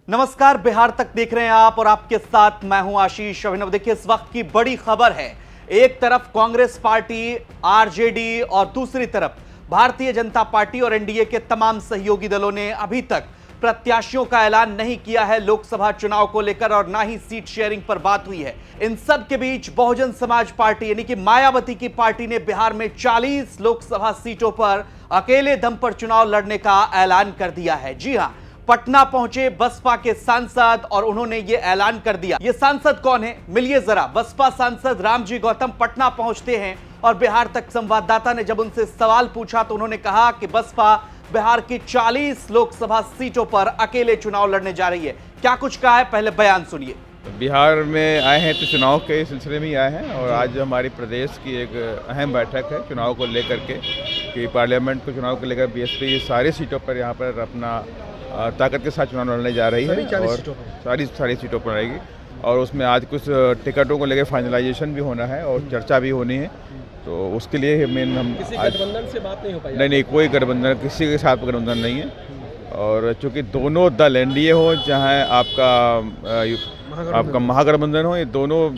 नमस्कार, बिहार तक देख रहे हैं आप और आपके साथ मैं हूं आशीष अभिनव। देखिए, इस वक्त की बड़ी खबर है। एक तरफ कांग्रेस पार्टी, आरजेडी और दूसरी तरफ भारतीय जनता पार्टी और एनडीए के तमाम सहयोगी दलों ने अभी तक प्रत्याशियों का ऐलान नहीं किया है लोकसभा चुनाव को लेकर, और ना ही सीट शेयरिंग पर बात हुई है। इन सब के बीच बहुजन समाज पार्टी यानी कि मायावती की पार्टी ने बिहार में 40 लोकसभा सीटों पर अकेले दम पर चुनाव लड़ने का ऐलान कर दिया है। जी हां, पटना पहुंचे बसपा के सांसद और उन्होंने यह ऐलान कर दिया। ये सांसद कौन है, मिलिए जरा। बसपा सांसद रामजी गौतम पटना पहुंचते हैं और बिहार तक संवाददाता ने जब उनसे सवाल पूछा तो उन्होंने कहा कि बसपा बिहार की 40 लोकसभा सीटों पर अकेले चुनाव लड़ने जा रही है। क्या कुछ कहा है, पहले बयान सुनिए। बिहार में आए हैं तो चुनाव के सिलसिले में ही आए हैं, और आज हमारी प्रदेश की एक अहम बैठक है चुनाव को लेकर के, कि पार्लियामेंट को चुनाव को लेकर बीएसपी सारी सीटों पर यहाँ पर अपना ताकत के साथ चुनाव लड़ने जा रही है, और सारी सीटों पर रहेगी। और उसमें आज कुछ टिकटों को लेकर फाइनलाइजेशन भी होना है और चर्चा भी होनी है, तो उसके लिए मेन हम गठबंधन से बात नहीं हो पाई। नहीं, कोई गठबंधन किसी के साथ गठबंधन नहीं है। और चूंकि दोनों दल एनडीए हो चाहे आपका महागठबंधन हो, ये दोनों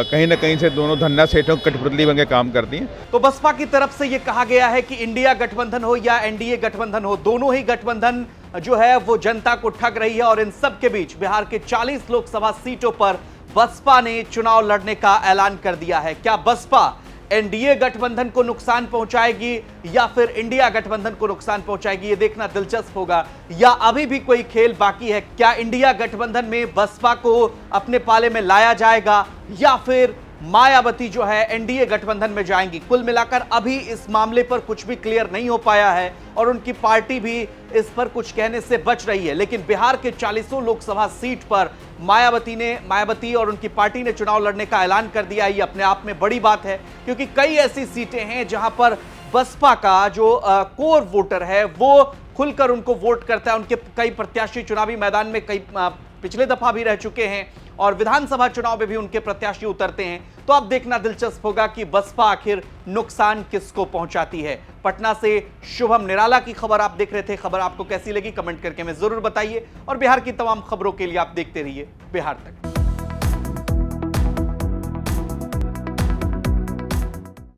कहीं ना कहीं से दोनों धन्ना सेठों कठपुतली बन के काम करती हैं। तो बसपा की तरफ से यह कहा गया है कि इंडिया गठबंधन हो या एनडीए गठबंधन हो, दोनों ही गठबंधन जो है वो जनता को ठग रही है। और इन सब के बीच बिहार के 40 लोकसभा सीटों पर बसपा ने चुनाव लड़ने का ऐलान कर दिया है। क्या बसपा एनडीए गठबंधन को नुकसान पहुंचाएगी या फिर इंडिया गठबंधन को नुकसान पहुंचाएगी, ये देखना दिलचस्प होगा। या अभी भी कोई खेल बाकी है? क्या इंडिया गठबंधन में बसपा को अपने पाले में लाया जाएगा या फिर मायावती जो है एनडीए गठबंधन में जाएंगी? कुल मिलाकर अभी इस मामले पर कुछ भी क्लियर नहीं हो पाया है और उनकी पार्टी भी इस पर कुछ कहने से बच रही है। लेकिन बिहार के 40 लोकसभा सीट पर मायावती और उनकी पार्टी ने चुनाव लड़ने का ऐलान कर दिया। ये अपने आप में बड़ी बात है, क्योंकि कई ऐसी सीटें हैं जहां पर बसपा का जो कोर वोटर है वो खुलकर उनको वोट करता है। उनके कई प्रत्याशी चुनावी मैदान में कई पिछले दफा भी रह चुके हैं और विधानसभा चुनाव में भी उनके प्रत्याशी उतरते हैं। तो अब देखना दिलचस्प होगा कि बसपा आखिर नुकसान किसको पहुंचाती है। पटना से शुभम निराला की खबर आप देख रहे थे। खबर आपको कैसी लगी कमेंट करके हमें जरूर बताइए, और बिहार की तमाम खबरों के लिए आप देखते रहिए बिहार तक।